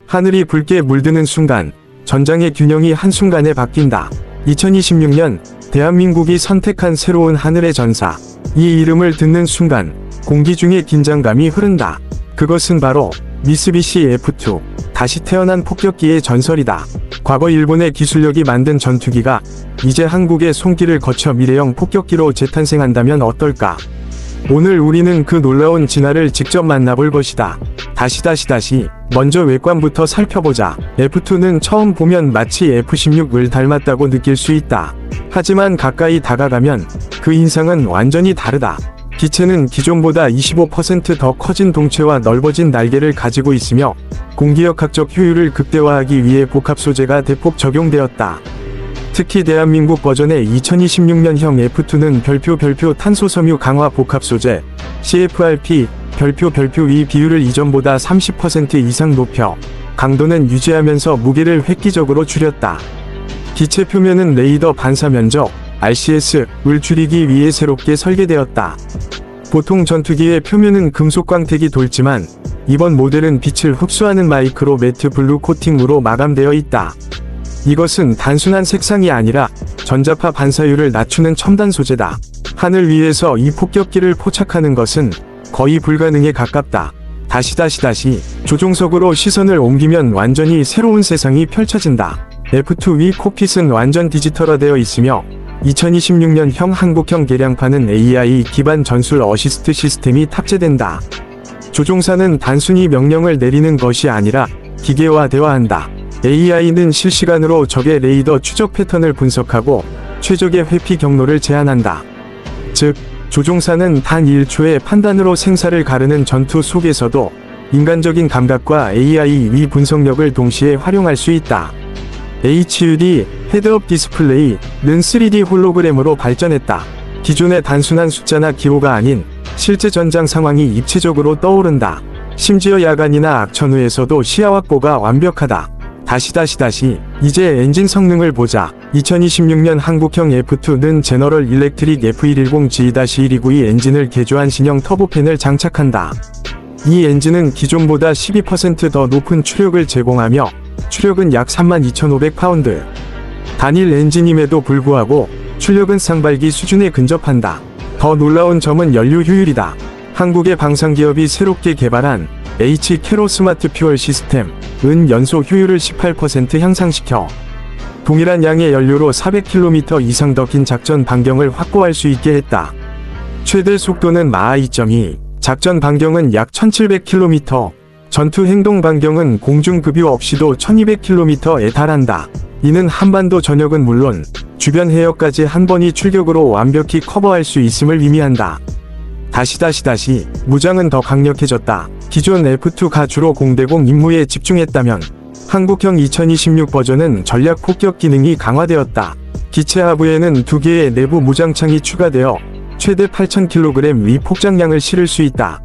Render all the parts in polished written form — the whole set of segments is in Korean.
하늘이 붉게 물드는 순간 전장의 균형이 한순간에 바뀐다. 2026년 대한민국이 선택한 새로운 하늘의 전사. 이 이름을 듣는 순간 공기 중에 긴장감이 흐른다. 그것은 바로 미쓰비시 F2 다시 태어난 폭격기의 전설이다. 과거 일본의 기술력이 만든 전투기가 이제 한국의 손길을 거쳐 미래형 폭격기로 재탄생한다면 어떨까? 오늘 우리는 그 놀라운 진화를 직접 만나볼 것이다. 먼저 외관부터 살펴보자. F2는 처음 보면 마치 F-16을 닮았다고 느낄 수 있다. 하지만 가까이 다가가면 그 인상은 완전히 다르다. 기체는 기존보다 25% 더 커진 동체와 넓어진 날개를 가지고 있으며 공기역학적 효율을 극대화하기 위해 복합 소재가 대폭 적용되었다. 특히 대한민국 버전의 2026년형 F2는 별표 탄소섬유 강화 복합 소재 CFRP 별표 비율을 이전보다 30% 이상 높여 강도는 유지하면서 무게를 획기적으로 줄였다. 기체 표면은 레이더 반사 면적 RCS를 줄이기 위해 새롭게 설계되었다. 보통 전투기의 표면은 금속 광택이 돌지만 이번 모델은 빛을 흡수하는 마이크로 매트 블루 코팅으로 마감되어 있다. 이것은 단순한 색상이 아니라 전자파 반사율을 낮추는 첨단 소재다. 하늘 위에서 이 폭격기를 포착하는 것은 거의 불가능에 가깝다. 조종석으로 시선을 옮기면 완전히 새로운 세상이 펼쳐진다. F2 위 콕핏은 완전 디지털화되어 있으며 2026년형 한국형 개량판은 AI 기반 전술 어시스트 시스템이 탑재된다. 조종사는 단순히 명령을 내리는 것이 아니라 기계와 대화한다. AI는 실시간으로 적의 레이더 추적 패턴을 분석하고 최적의 회피 경로를 제안한다. 즉, 조종사는 단 1초의 판단으로 생사를 가르는 전투 속에서도 인간적인 감각과 AI 위 분석력을 동시에 활용할 수 있다. HUD 헤드업 디스플레이는 3D 홀로그램으로 발전했다. 기존의 단순한 숫자나 기호가 아닌 실제 전장 상황이 입체적으로 떠오른다. 심지어 야간이나 악천 후에서도 시야 확보가 완벽하다. 이제 엔진 성능을 보자. 2026년 한국형 F2는 제너럴 일렉트릭 F110G-1292 엔진을 개조한 신형 터보팬을 장착한다. 이 엔진은 기존보다 12% 더 높은 추력을 제공하며 추력은 약 32,500파운드. 단일 엔진임에도 불구하고 출력은 쌍발기 수준에 근접한다. 더 놀라운 점은 연료 효율이다. 한국의 방산기업이 새롭게 개발한 H-캐로 스마트 퓨얼 시스템은 연소 효율을 18% 향상시켜 동일한 양의 연료로 400km 이상 더 긴 작전 반경을 확보할 수 있게 했다. 최대 속도는 마하 2.2, 작전 반경은 약 1700km, 전투 행동 반경은 공중급유 없이도 1200km에 달한다. 이는 한반도 전역은 물론 주변 해역까지 한 번의 출격으로 완벽히 커버할 수 있음을 의미한다. 무장은 더 강력해졌다. 기존 F2가 주로 공대공 임무에 집중했다면 한국형 2026 버전은 전략 폭격 기능이 강화되었다. 기체 하부에는 2개의 내부 무장창이 추가되어 최대 8,000kg 위 폭장량을 실을 수 있다.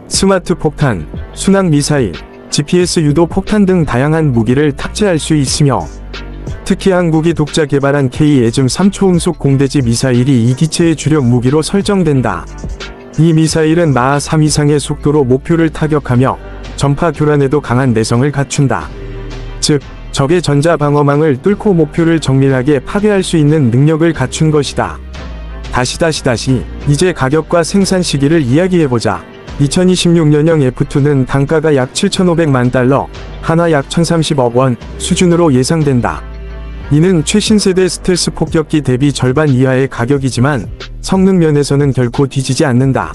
스마트 폭탄, 순항 미사일, GPS 유도 폭탄 등 다양한 무기를 탑재할 수 있으며 특히 한국이 독자 개발한 K-EZM-3 초음속 공대지 미사일이 이 기체의 주력 무기로 설정된다. 이 미사일은 마하 3 이상의 속도로 목표를 타격하며 전파 교란에도 강한 내성을 갖춘다. 즉, 적의 전자방어망을 뚫고 목표를 정밀하게 파괴할 수 있는 능력을 갖춘 것이다. 이제 가격과 생산 시기를 이야기해보자. 2026년형 F2는 단가가 약 7,500만 달러, 하나 약 1,030억 원 수준으로 예상된다. 이는 최신 세대 스텔스 폭격기 대비 절반 이하의 가격이지만 성능 면에서는 결코 뒤지지 않는다.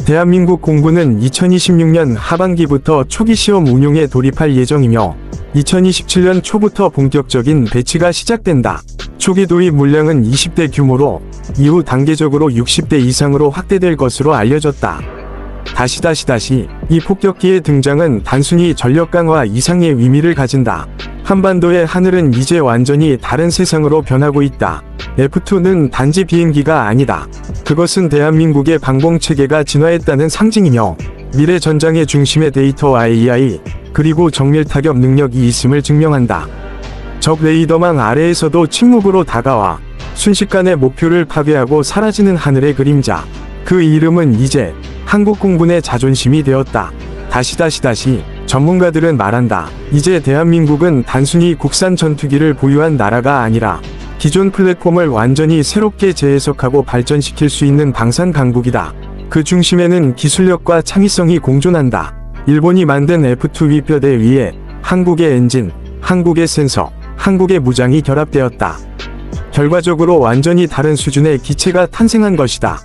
대한민국 공군은 2026년 하반기부터 초기 시험 운용에 돌입할 예정이며 2027년 초부터 본격적인 배치가 시작된다. 초기 도입 물량은 20대 규모로 이후 단계적으로 60대 이상으로 확대될 것으로 알려졌다. 이 폭격기의 등장은 단순히 전력 강화 이상의 의미를 가진다. 한반도의 하늘은 이제 완전히 다른 세상으로 변하고 있다. F2는 단지 비행기가 아니다. 그것은 대한민국의 방공체계가 진화했다는 상징이며 미래 전장의 중심에 데이터와 AI 그리고 정밀 타격 능력이 있음을 증명한다. 적 레이더망 아래에서도 침묵으로 다가와 순식간에 목표를 파괴하고 사라지는 하늘의 그림자. 그 이름은 이제 한국 공군의 자존심이 되었다. 전문가들은 말한다. 이제 대한민국은 단순히 국산 전투기를 보유한 나라가 아니라 기존 플랫폼을 완전히 새롭게 재해석하고 발전시킬 수 있는 방산 강국이다. 그 중심에는 기술력과 창의성이 공존한다. 일본이 만든 F2 위뼈대 위에 한국의 엔진, 한국의 센서, 한국의 무장이 결합되었다. 결과적으로 완전히 다른 수준의 기체가 탄생한 것이다.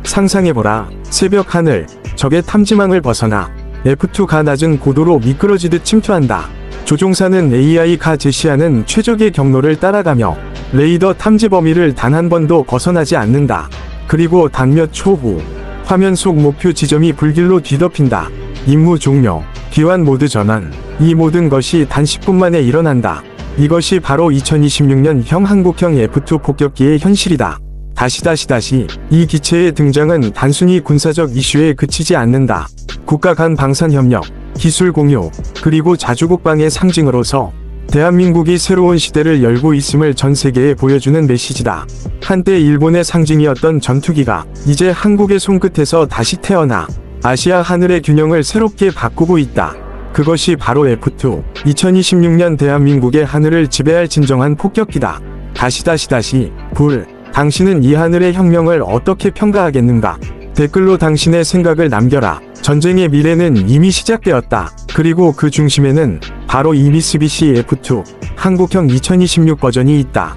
상상해보라. 새벽 하늘, 적의 탐지망을 벗어나 F2가 낮은 고도로 미끄러지듯 침투한다. 조종사는 AI가 제시하는 최적의 경로를 따라가며 레이더 탐지 범위를 단 한 번도 벗어나지 않는다. 그리고 단 몇 초 후 화면 속 목표 지점이 불길로 뒤덮인다. 임무 종료, 귀환 모드 전환. 이 모든 것이 단 10분 만에 일어난다. 이것이 바로 2026년형 한국형 F2 폭격기의 현실이다. 이 기체의 등장은 단순히 군사적 이슈에 그치지 않는다. 국가 간 방산 협력, 기술 공유, 그리고 자주국방의 상징으로서 대한민국이 새로운 시대를 열고 있음을 전 세계에 보여주는 메시지다. 한때 일본의 상징이었던 전투기가 이제 한국의 손끝에서 다시 태어나 아시아 하늘의 균형을 새롭게 바꾸고 있다. 그것이 바로 F2, 2026년 대한민국의 하늘을 지배할 진정한 폭격기다. 당신은 이 하늘의 혁명을 어떻게 평가하겠는가? 댓글로 당신의 생각을 남겨라. 전쟁의 미래는 이미 시작되었다. 그리고 그 중심에는 바로 이 미쓰비시 F2 한국형 2026 버전이 있다.